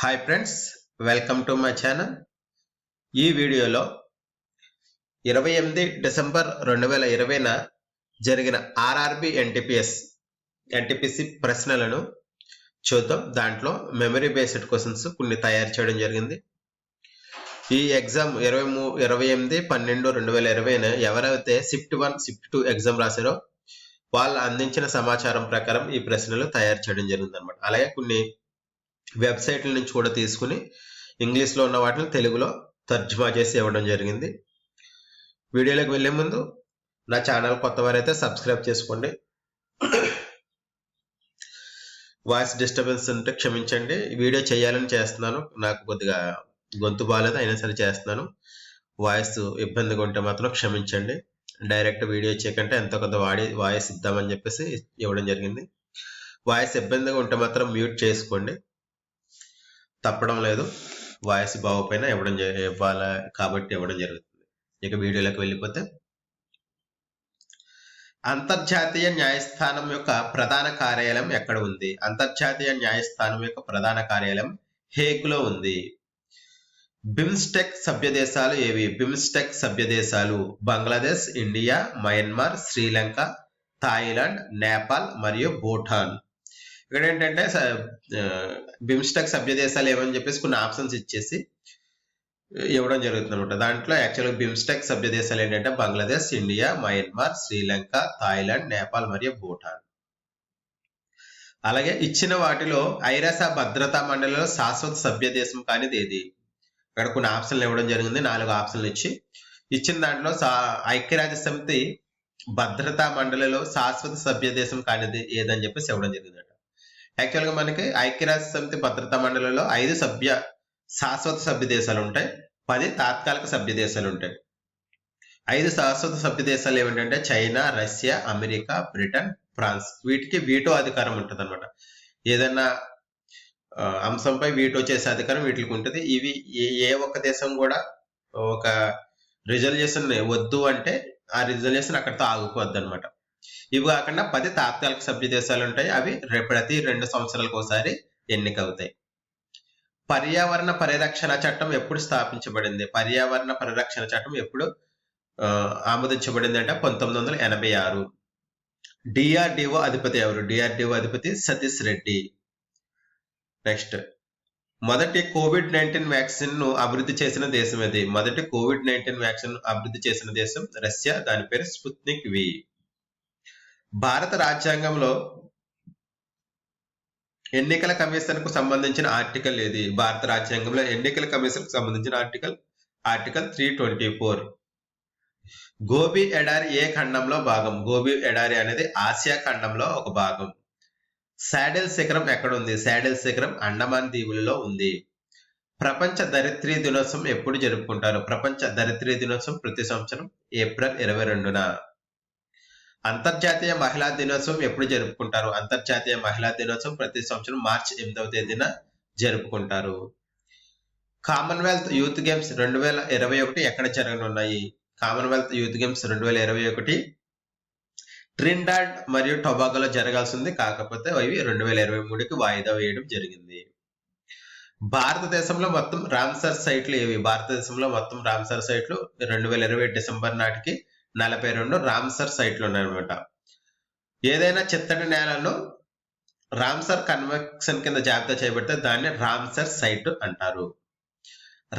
Hi friends, welcome to my channel. ఈ వీడియోలో 28 December 2020న జరిగిన ఆర్ఆర్బి ఎన్టీపీసీ ప్రశ్నలను చూద్దాం. దాంట్లో మెమరీ బేస్డ్ క్వశ్చన్స్ కొన్ని తయారు చేయడం జరిగింది. ఈ ఎగ్జామ్ 28/12/2020న ఎవరైతే షిఫ్ట్ 1 షిఫ్ట్ 2 ఎగ్జామ్ రాశారో వాళ్ళు అందించిన సమాచారం ప్రకారం ఈ ప్రశ్నలు తయారు చేయడం జరిగింది అనమాట. అలాగే కొన్ని వెబ్సైట్ల నుంచి కూడా తీసుకుని ఇంగ్లీష్లో ఉన్న వాటిని తెలుగులో తర్జుమా చేసి ఇవ్వడం జరిగింది. వీడియోలోకి వెళ్ళే ముందు నా ఛానల్ కొత్త వారైతే సబ్స్క్రైబ్ చేసుకోండి. వాయిస్ డిస్టర్బెన్స్ ఉంటే క్షమించండి. వీడియో చేయాలని చేస్తున్నాను, నాకు కొద్దిగా గొంతు బాగాలేదు, అయినా సరే చేస్తున్నాను. వాయిస్ ఇబ్బందిగా ఉంటే మాత్రం క్షమించండి. డైరెక్ట్ వీడియో చేయకంటే ఎంతో కొంత వాయిస్ ఇద్దామని చెప్పేసి ఇవ్వడం జరిగింది. వాయిస్ ఇబ్బందిగా ఉంటే మాత్రం మ్యూట్ చేసుకోండి, తప్పడం లేదు. వాయిస్ బాగోపోయినా ఇవ్వాలి కాబట్టి ఇవ్వడం జరుగుతుంది. ఇక వీడియోలోకి వెళ్ళిపోతే, అంతర్జాతీయ న్యాయస్థానం యొక్క ప్రధాన కార్యాలయం ఎక్కడ ఉంది? అంతర్జాతీయ న్యాయస్థానం యొక్క ప్రధాన కార్యాలయం హేగ్లో ఉంది. బిమ్స్టెక్ సభ్య దేశాలు ఏవి? బిమ్స్టెక్ సభ్య దేశాలు Bangladesh, India, Myanmar, Sri Lanka, Thailand, Nepal మరియు భూటాన్. ఇక్కడ ఏంటంటే బిమ్స్టెక్ సభ్య దేశాలు ఏమని చెప్పేసి కొన్ని ఆప్షన్స్ ఇచ్చేసి ఇవ్వడం జరుగుతుంది అనమాట. దాంట్లో యాక్చువల్గా బిమ్స్టెక్ సభ్య దేశాలు ఏంటంటే Bangladesh, India, Myanmar, Sri Lanka, Thailand, Nepal మరియు భూటాన్. అలాగే ఇచ్చిన వాటిలో ఐరాస భద్రతా మండలిలో శాశ్వత సభ్య దేశం కానిది ఏది? ఇక్కడ కొన్ని ఆప్షన్లు ఇవ్వడం జరిగింది. 4 ఆప్షన్లు ఇచ్చిన దాంట్లో ఐక్యరాజ్య సమితి భద్రతా మండలిలో శాశ్వత సభ్య దేశం కానిది ఏదని చెప్పేసి ఇవ్వడం జరిగింది. యాక్చువల్గా మనకి ఐక్యరాజ్య సమితి భద్రతా మండలిలో 5 శాశ్వత సభ్య దేశాలు ఉంటాయి, 10 తాత్కాలిక సభ్య దేశాలు ఉంటాయి. 5 శాశ్వత సభ్య దేశాలు ఏమిటంటే China, Russia, America, Britain, France. వీటికి వీటో అధికారం ఉంటుంది అనమాట. ఏదైనా అంశంపై వీటో చేసే అధికారం వీటికి ఉంటుంది. ఇవి ఏ ఒక్క దేశం కూడా ఒక రిజల్యూషన్ వద్దు అంటే ఆ రిజల్యూషన్ అక్కడితో ఆగిపోద్ది అనమాట. ఇవి కాకుండా 10 తాత్కాలిక సభ్య దేశాలు ఉంటాయి. అవి ప్రతి 2 సంవత్సరాలకు ఒకసారి ఎన్నికవుతాయి. పర్యావరణ పరిరక్షణ చట్టం ఎప్పుడు స్థాపించబడింది? పర్యావరణ పరిరక్షణ చట్టం ఎప్పుడు ఆమోదించబడింది అంటే 1986. డిఆర్డిఓ అధిపతి ఎవరు? డిఆర్డిఓ అధిపతి సతీష్ రెడ్డి. నెక్స్ట్, మొదటి కోవిడ్-19 వ్యాక్సిన్ ను అభివృద్ధి చేసిన దేశం ఏది? మొదటి కోవిడ్-19 వ్యాక్సిన్ అభివృద్ధి చేసిన దేశం రష్యా. దాని పేరు స్పుత్నిక్ వి. భారత రాజ్యాంగంలో ఎన్నికల కమిషన్ కు సంబంధించిన ఆర్టికల్ ఏది? భారత రాజ్యాంగంలో ఎన్నికల కమిషన్ కు సంబంధించిన ఆర్టికల్ 324. గోబీ ఎడారి ఏ ఖండంలో భాగం? గోబీ ఎడారి అనేది ఆసియా ఖండంలో ఒక భాగం. శాడిల్ శిఖరం ఎక్కడ ఉంది? శాడిల్ శిఖరం అండమాన్ దీవులలో ఉంది. ప్రపంచ ధరిత్రీ దినోత్సవం ఎప్పుడు జరుపుకుంటారు? ప్రపంచ ధరిత్రీ దినోత్సవం ప్రతి సంవత్సరం ఏప్రిల్ 22న. అంతర్జాతీయ మహిళా దినోత్సవం ఎప్పుడు జరుపుకుంటారు? అంతర్జాతీయ మహిళా దినోత్సవం ప్రతి సంవత్సరం మార్చి 8వ తేదీన జరుపుకుంటారు. కామన్వెల్త్ యూత్ గేమ్స్ 2021 ఎక్కడ జరగనున్నాయి? కామన్వెల్త్ యూత్ గేమ్స్ 2021 ట్రినిడాడ్ మరియు టొబాగోలో జరగాల్సింది, కాకపోతే అవి 2023కి వాయిదా వేయడం జరిగింది. భారతదేశంలో మొత్తం రామ్సర్ సైట్లు ఏవి? భారతదేశంలో మొత్తం రామ్సర్ సైట్లు 2020 డిసెంబర్ నాటికి 42 రామ్సర్ సైట్లు ఉన్నాయన్నమాట. ఏదైనా చిత్తడి నేలను రామ్సర్ కన్వెన్షన్ కింద జాబితా చేయబడితే దాన్ని రామ్సర్ సైట్ అంటారు.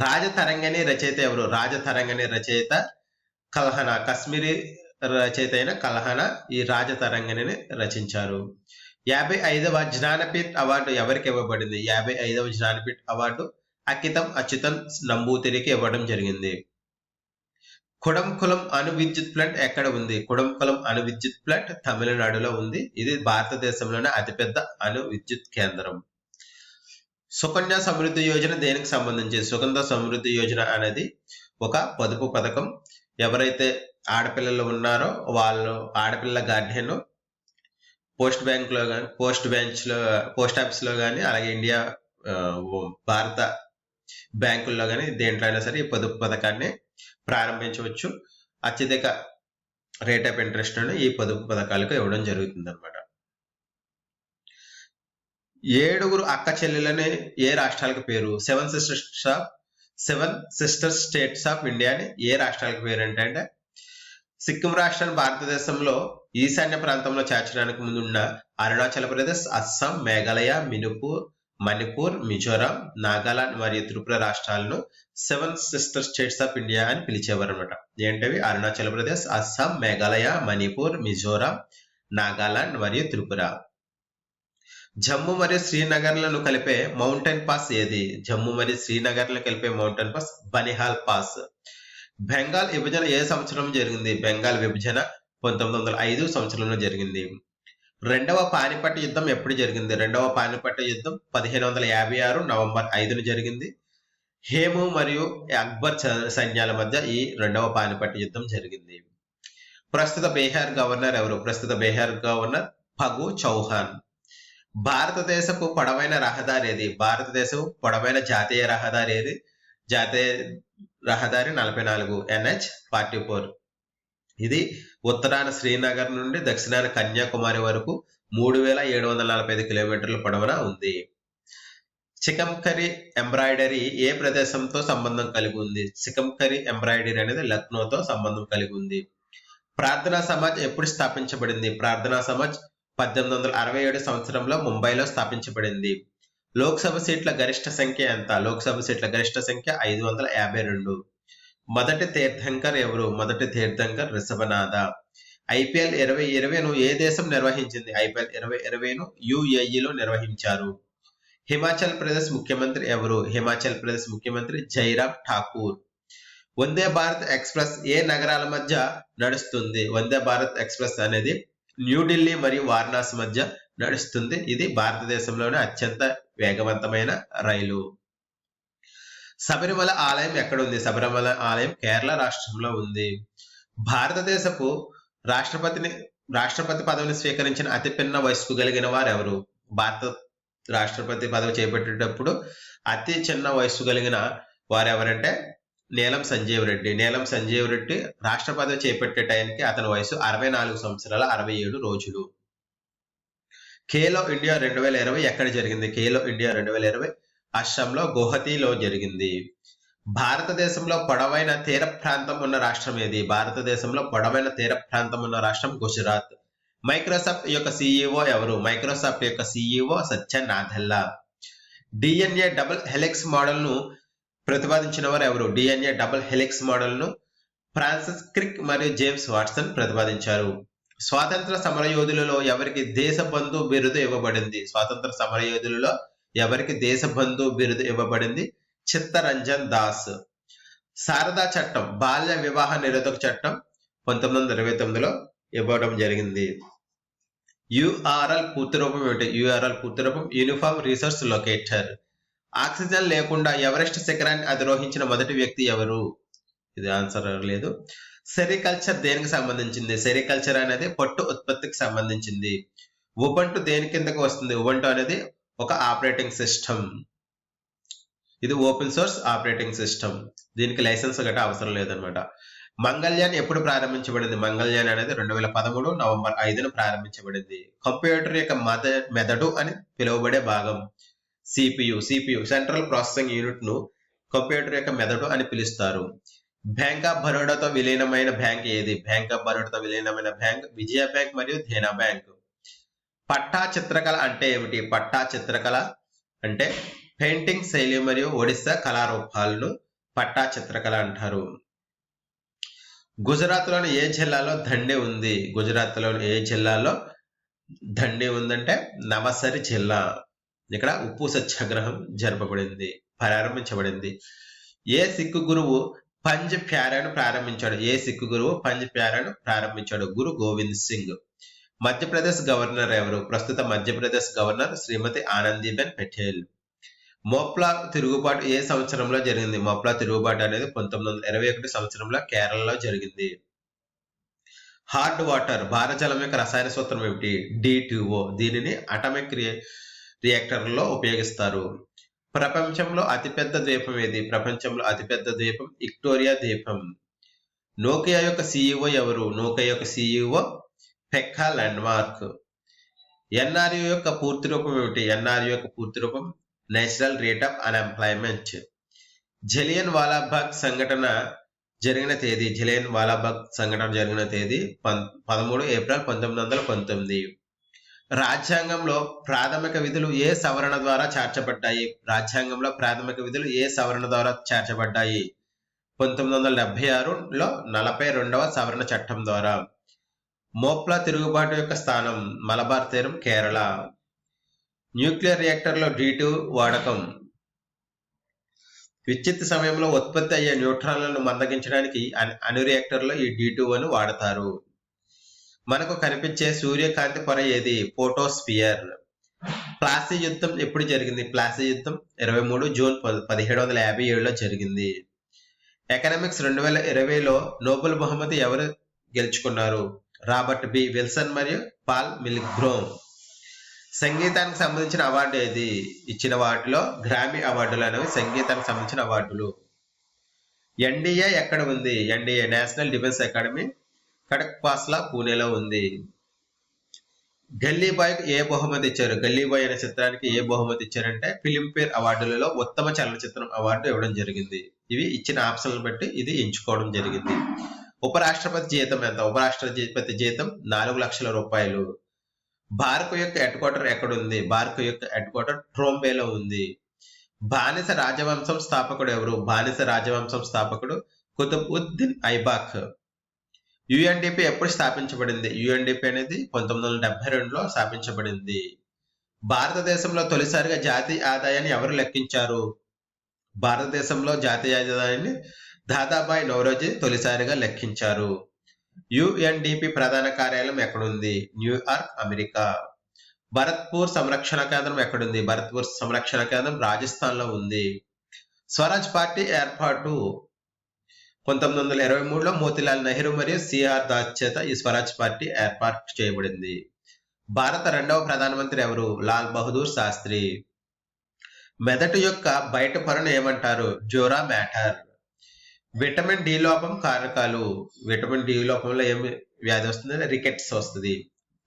రాజతరంగిణి రచయిత ఎవరు? రాజతరంగిణి రచయిత కల్హనా. కాశ్మీరీ రచయిత అయిన కల్హనా ఈ రాజతరంగిణిని రచించారు. 55వ జ్ఞానపీఠ్ అవార్డు ఎవరికి ఇవ్వబడింది? 55వ జ్ఞానపీఠ్ అవార్డు అచ్యుతన్ నంబూతిరికి ఇవ్వడం జరిగింది. కుడంకులం అణు విద్యుత్ ప్లాంట్ ఎక్కడ ఉంది? కుడంకులం అణు విద్యుత్ ప్లాంట్ తమిళనాడులో ఉంది. ఇది భారతదేశంలోనే అతిపెద్ద అణు విద్యుత్ కేంద్రం. సుకన్య సమృద్ధి యోజన దేనికి సంబంధించి? సుకన్య సమృద్ధి యోజన అనేది ఒక పొదుపు పథకం. ఎవరైతే ఆడపిల్లలు ఉన్నారో వాళ్ళు ఆడపిల్ల గార్డియన్ పోస్ట్ ఆఫీస్ లో కానీ అలాగే ఇండియా భారత బ్యాంకుల్లో కానీ దేంట్లో అయినా సరే ఈ పొదుపు పథకాన్ని ప్రారంభించవచ్చు. అత్యధిక రేట్ ఆఫ్ ఇంట్రెస్ట్ ఈ పొదుపు పథకాలకు ఇవ్వడం జరుగుతుంది అనమాట. ఏడుగురు అక్క చెల్లెలని ఏ రాష్ట్రాలకు పేరు? Seven sister states of India అని ఏ రాష్ట్రాలకు పేరు అంటే సిక్కిం రాష్ట్రాన్ని భారతదేశంలో ఈశాన్య ప్రాంతంలో చేర్చడానికి ముందు ఉన్న అరుణాచల్ ప్రదేశ్, అస్సాం, మేఘాలయ, మణిపూర్, మిజోరాం, నాగాలాండ్ మరియు త్రిపుర రాష్ట్రాలను seven sister states of India అని పిలిచేవారు అనమాట. ఏంటవి? అరుణాచల్ ప్రదేశ్, అస్సాం, మేఘాలయ, మణిపూర్, మిజోరాం, నాగాలాండ్ మరియు త్రిపుర. జమ్మూ మరియు శ్రీనగర్లను కలిపే మౌంటైన్ పాస్ ఏది? జమ్మూ మరియు శ్రీనగర్లను కలిపే mountain pass Banihal pass. Bengal విభజన ఏ సంవత్సరం జరిగింది? బెంగాల్ విభజన 1905 సంవత్సరంలో జరిగింది. రెండవ పానిపట్టు యుద్ధం ఎప్పుడు జరిగింది? రెండవ పానిపట్టు యుద్ధం 1556 నవంబర్ 5న జరిగింది. హేము మరియు అక్బర్ సైన్యాల మధ్య ఈ రెండవ పానిపట్టు యుద్ధం జరిగింది. ప్రస్తుత బీహార్ గవర్నర్ ఎవరు? ప్రస్తుత బీహార్ గవర్నర్ ఫగు చౌహాన్. భారతదేశపు పొడవైన రహదారి ఏది? భారతదేశపు పొడవైన జాతీయ రహదారి ఏది? జాతీయ రహదారి 44 NH-44. ఇది ఉత్తరాన శ్రీనగర్ నుండి దక్షిణాన కన్యాకుమారి వరకు 3745 కిలోమీటర్ల పొడవున ఉంది. చికంకరీ ఎంబ్రాయిడరీ ఏ ప్రదేశంతో సంబంధం కలిగి ఉంది? చికంకరీ ఎంబ్రాయిడరీ అనేది లక్నోతో సంబంధం కలిగి ఉంది. ప్రార్థనా సమాజ్ ఎప్పుడు స్థాపించబడింది? ప్రార్థనా సమాజ్ 1867 సంవత్సరంలో ముంబైలో స్థాపించబడింది. లోక్సభ సీట్ల గరిష్ట సంఖ్య ఎంత? లోక్సభ సీట్ల గరిష్ట సంఖ్య 552. మొదటి తీర్థంకర్ ఎవరు? మొదటి తీర్థంకర్ రిషభనాథ. IPL 2020ను ఏ దేశం నిర్వహించింది? IPL 2020ను UAEలో నిర్వహించారు. హిమాచల్ ప్రదేశ్ ముఖ్యమంత్రి ఎవరు? హిమాచల్ ప్రదేశ్ ముఖ్యమంత్రి జైరామ్ ఠాకూర్. వందే భారత్ ఎక్స్ప్రెస్ ఏ నగరాల మధ్య నడుస్తుంది? వందే భారత్ ఎక్స్ప్రెస్ అనేది న్యూఢిల్లీ మరియు వారణాసి మధ్య నడుస్తుంది. ఇది భారతదేశంలోనే అత్యంత వేగవంతమైన రైలు. శబరిమల ఆలయం ఎక్కడ ఉంది? శబరిమల ఆలయం కేరళ రాష్ట్రంలో ఉంది. భారతదేశపు రాష్ట్రపతి పదవిని స్వీకరించిన అతి పిన్న వయస్సు కలిగిన వారు ఎవరు? భారత రాష్ట్రపతి పదవి చేపట్టేటప్పుడు అతి చిన్న వయస్సు కలిగిన వారు ఎవరంటే నీలం సంజీవ్ రెడ్డి. నీలం సంజీవ్ రెడ్డి రాష్ట్ర పదవి చేపట్టే టైంకి అతని వయసు 64 సంవత్సరాల 67 రోజులు. ఖేలో ఇండియా 2020 ఎక్కడ జరిగింది? ఖేలో ఇండియా 2020 అస్సాంలో గౌహతిలో జరిగింది. భారతదేశంలో పొడవైన తీర ప్రాంతం ఉన్న రాష్ట్రం ఏది? భారతదేశంలో పొడవైన తీర ప్రాంతం ఉన్న రాష్ట్రం గుజరాత్. మైక్రోసాఫ్ట్ యొక్క CEO ఎవరు? మైక్రోసాఫ్ట్ యొక్క CEO Satya Nadella. DNA double helix model ను ప్రతిపాదించిన వారు ఎవరు? DNA డబుల్ హెలిక్స్ మోడల్ ను ఫ్రాన్సిస్ క్రిక్ మరియు జేమ్స్ వాట్సన్ ప్రతిపాదించారు. స్వాతంత్ర సమరయోధులలో ఎవరికి దేశబంధు బిరుదు ఇవ్వబడింది? స్వాతంత్ర సమరయోధులలో ఎవరికి దేశబంధు బిరుదు ఇవ్వబడింది? చిత్తరంజన్ దాస్. శారదా చట్టం బాల్య వివాహ నిరోధక చట్టం 1929లో ఇవ్వడం జరిగింది. URL పూర్తిరూపం ఏమిటి? URL పూర్తిరూపం యూనిఫామ్ రీసోర్స్ లొకేటర్. ఆక్సిజన్ లేకుండా ఎవరెస్ట్ శిఖరాన్ని అధిరోహించిన మొదటి వ్యక్తి ఎవరు? ఇది ఆన్సర్ లేదు. సెరికల్చర్ దేనికి సంబంధించింది? సెరికల్చర్ అనేది పట్టు ఉత్పత్తికి సంబంధించింది. ఉబంటు దేని కిందకు వస్తుంది? ఉబంటు అనేది ఒక ఆపరేటింగ్ సిస్టమ్. ఇది ఓపెన్ సోర్స్ ఆపరేటింగ్ సిస్టమ్. దీనికి లైసెన్స్ గట్రా అవసరం లేదనమాట. మంగళయాన్ ఎప్పుడు ప్రారంభించబడింది? మంగళయాన్ అనేది 2013 నవంబర్ 5న ప్రారంభించబడింది. కంప్యూటర్ యొక్క మెదడు అని పిలువబడే భాగం CPU సెంట్రల్ ప్రాసెసింగ్ యూనిట్ ను కంప్యూటర్ యొక్క మెదడు అని పిలుస్తారు. బ్యాంక్ ఆఫ్ బరోడాతో విలీనమైన బ్యాంక్ ఏది? బ్యాంక్ ఆఫ్ బరోడాతో విలీనమైన బ్యాంక్ విజయ బ్యాంక్ మరియు దేనా బ్యాంక్. పట్టా చిత్రకళ అంటే ఏమిటి? పట్టా చిత్రకళ అంటే పెయింటింగ్ శైలి మరియు ఒడిస్సా కళారూపాలను పట్టా చిత్రకళ అంటారు. గుజరాత్ లోని ఏ జిల్లాలో దండి ఉంది? గుజరాత్ లోని ఏ జిల్లాలో దండి ఉందంటే నవసరి జిల్లా. ఇక్కడ ఉప్పు సత్యాగ్రహం ప్రారంభించబడింది. ఏ సిక్కు గురువు పంజ్ ప్యారాను ప్రారంభించాడు? ఏ సిక్కు గురువు పంజ్ ప్యారాను ప్రారంభించాడు? గురు గోవింద్ సింగ్. మధ్యప్రదేశ్ గవర్నర్ ఎవరు? ప్రస్తుత మధ్యప్రదేశ్ గవర్నర్ శ్రీమతి ఆనందీబెన్ పటేల్. మోప్లా తిరుగుబాటు ఏ సంవత్సరంలో జరిగింది? మోప్లా తిరుగుబాటు అనేది 1921 సంవత్సరంలో కేరళలో జరిగింది. హార్డ్ వాటర్ భారజలం యొక్క రసాయన సూత్రం ఏమిటి? D2O. దీనిని అటామిక్ రియాక్టర్లో ఉపయోగిస్తారు. ప్రపంచంలో అతిపెద్ద ద్వీపం ఏది? ప్రపంచంలో అతిపెద్ద ద్వీపం విక్టోరియా ద్వీపం. నోకియా యొక్క CEO ఎవరు? నోకియా యొక్క CEO పెక్కా ల్యాండ్మార్క్. ఎన్ఆర్యు యొక్క పూర్తి రూపం ఏమిటి? ఎన్ఆర్యు యొక్క పూర్తి రూపం national rate of unemployment. Jallian Walabagh సంఘటన జరిగిన తేదీ. జలియన్ వాలాబాగ్ సంఘటన జరిగిన తేదీ 13 ఏప్రిల్ 1919. రాజ్యాంగంలో ప్రాథమిక విధులు ఏ సవరణ ద్వారా చేర్చబడ్డాయి? రాజ్యాంగంలో ప్రాథమిక విధులు ఏ సవరణ ద్వారా చేర్చబడ్డాయి? 1976లో 42వ సవరణ చట్టం ద్వారా. మోప్లా తిరుగుబాటు యొక్క స్థానం మలబార్ తీరం, కేరళ. న్యూక్లియర్ రియాక్టర్లో D2 వాడకం. విద్యుత్ సమయంలో ఉత్పత్తి అయ్యే న్యూట్రాన్లను మందగించడానికి అణు రియాక్టర్లో ఈ D2ను వాడతారు. మనకు కనిపించే సూర్యకాంతి పొర ఏది? ఫోటోస్పియర్. ప్లాసీ యుద్ధం ఎప్పుడు జరిగింది? ప్లాసీ యుద్ధం 23 జూన్ 1757లో జరిగింది. ఎకనామిక్స్ 2020లో నోబెల్ బహుమతి ఎవరు గెలుచుకున్నారు? రాబర్ట్ బి విల్సన్ మరియు పాల్ మిల్గ్రోమ్. సంగీతానికి సంబంధించిన అవార్డు ఏది? ఇచ్చిన వాటిలో గ్రామీ అవార్డులు అనేవి సంగీతానికి సంబంధించిన అవార్డులు. ఎన్డీఏ ఎక్కడ ఉంది? ఎన్డీఏ నేషనల్ డిఫెన్స్ అకాడమీ కడక్పాస్లా, పూణేలో ఉంది. గల్లీ బాయ్కి ఏ బహుమతి ఇచ్చారు? గల్లీ బాయ్ అనే చిత్రానికి ఏ బహుమతి ఇచ్చారంటే ఫిలింఫేర్ అవార్డులలో ఉత్తమ చలనచిత్రం అవార్డు ఇవ్వడం జరిగింది. ఇవి ఇచ్చిన ఆప్షన్లు బట్టి ఇది ఎంచుకోవడం జరిగింది. ఉపరాష్ట్రపతి జీతం ఎంత? ఉపరాష్ట్రపతి జీతం 4 లక్షల రూపాయలు. భారత్ యొక్క హెడ్ క్వార్టర్ ఎక్కడుంది? భారత్ యొక్క హెడ్ క్వార్టర్ ట్రోంబేలో ఉంది. బానిస రాజవంశం స్థాపకుడు ఎవరు? బానిస రాజవంశం స్థాపకుడు కుతుబుద్దీన్ ఐబాక్. యుఎన్డిపి ఎప్పుడు స్థాపించబడింది? యుఎన్డిపి అనేది 1972లో స్థాపించబడింది. భారతదేశంలో తొలిసారిగా జాతీయ ఆదాయాన్ని ఎవరు లెక్కించారు? భారతదేశంలో జాతీయ ఆదాయాన్ని దాదాబాయ్ నౌరోజీ తొలిసారిగా లెక్కించారు. యుఎన్డిపి ప్రధాన కార్యాలయం ఎక్కడుంది? New York, America. భరత్పూర్ సంరక్షణ కేంద్రం ఎక్కడుంది? భరత్పూర్ సంరక్షణ కేంద్రం రాజస్థాన్ లో ఉంది. స్వరాజ్ పార్టీ ఏర్పాటు 1923లో మోతీలాల్ నెహ్రూ మరియు సిఆర్ దాస్ చేత ఈ స్వరాజ్ పార్టీ ఏర్పాటు చేయబడింది. భారత 2వ ప్రధానమంత్రి ఎవరు? లాల్ బహదూర్ శాస్త్రి. మెదడు యొక్క బయట పొరను ఏమంటారు? Dura matter. విటమిన్ డి లోపం కారకాలు. విటమిన్ డి లోపంలో ఏమి వ్యాధి వస్తుంది? రికెట్స్ వస్తుంది.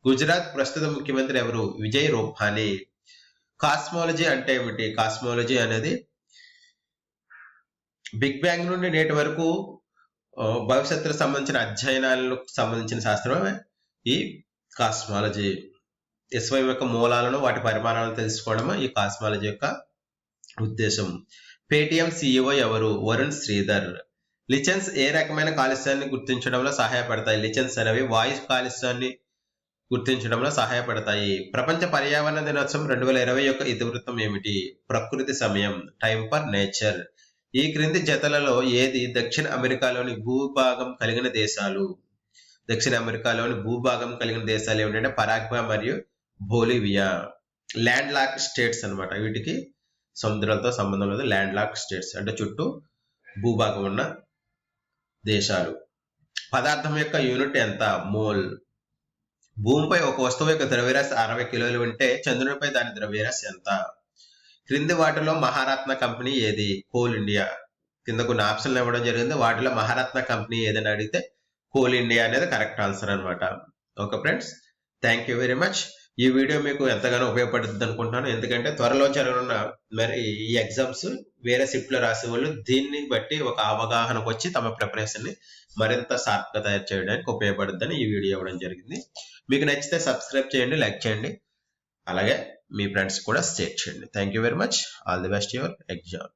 గుజరాత్ ప్రస్తుత ముఖ్యమంత్రి ఎవరు? విజయ్ రూపానీ. కాస్మాలజీ అంటే ఏమిటి? కాస్మాలజీ అనేది బిగ్ బ్యాంగ్ నుండి నేటి వరకు భవిష్యత్తుకు సంబంధించిన అధ్యయనాలకు సంబంధించిన శాస్త్రమే ఈ కాస్మాలజీ. విశ్వం యొక్క మూలాలను, వాటి పరిమాణాలను తెలుసుకోవడం ఈ కాస్మాలజీ యొక్క ఉద్దేశం. పేటిఎం సిఇఓ ఎవరు? వరుణ్ శ్రీధర్. లిచెన్స్ ఏ రకమైన కాలుష్యాన్ని గుర్తించడంలో సహాయపడతాయి? లిచెన్స్ అనేవి వాయు కాలుష్యాన్ని గుర్తించడంలో సహాయపడతాయి. ప్రపంచ పర్యావరణ దినోత్సవం 2020 యొక్క ఇతివృత్తం ఏమిటి? ప్రకృతి సమయం, టైమ్ ఫర్ నేచర్. ఈ క్రింది జతలలో ఏది దక్షిణ అమెరికాలోని భూభాగం కలిగిన దేశాలు? దక్షిణ అమెరికాలోని భూభాగం కలిగిన దేశాలు ఏమిటంటే పరాగ్వే మరియు బొలివియా. ల్యాండ్ లాక్ స్టేట్స్ అన్నమాట. వీటికి సముద్రాలతో సంబంధం లేదు. ల్యాండ్ లాక్ స్టేట్స్ అంటే చుట్టూ భూభాగం ఉన్న దేశాలు. పదార్థం యొక్క యూనిట్ ఎంత? మోల్. భూమిపై ఒక వస్తువు యొక్క ద్రవ్యరాశి 60 కిలోలు ఉంటే చంద్రునిపై దాని ద్రవ్యరాశి ఎంత? క్రింది వాటిలో మహారత్న కంపెనీ ఏది? Coal India. కింద కొన్ని ఆప్షన్లు ఇవ్వడం జరిగింది. వాటిలో మహారత్న కంపెనీ ఏదని అడిగితే కోల్ ఇండియా అనేది కరెక్ట్ ఆన్సర్ అనమాట. Okay friends, thank you very much. ఈ వీడియో మీకు ఎంతగానో ఉపయోగపడుతుంది అనుకుంటున్నాను. ఎందుకంటే త్వరలో జరగనున్న మరి ఈ ఎగ్జామ్స్ వేరే షిఫ్ట్లో రాసే వాళ్ళు దీన్ని బట్టి ఒక అవగాహనకు వచ్చి తమ ప్రిపరేషన్ ని మరింత షార్ప్గా తయారు చేయడానికి ఉపయోగపడుతుందని ఈ వీడియో ఇవ్వడం జరిగింది. మీకు నచ్చితే సబ్స్క్రైబ్ చేయండి, లైక్ చేయండి, అలాగే మీ ఫ్రెండ్స్ కూడా షేర్ చేయండి. Thank you very much. All the best your exam.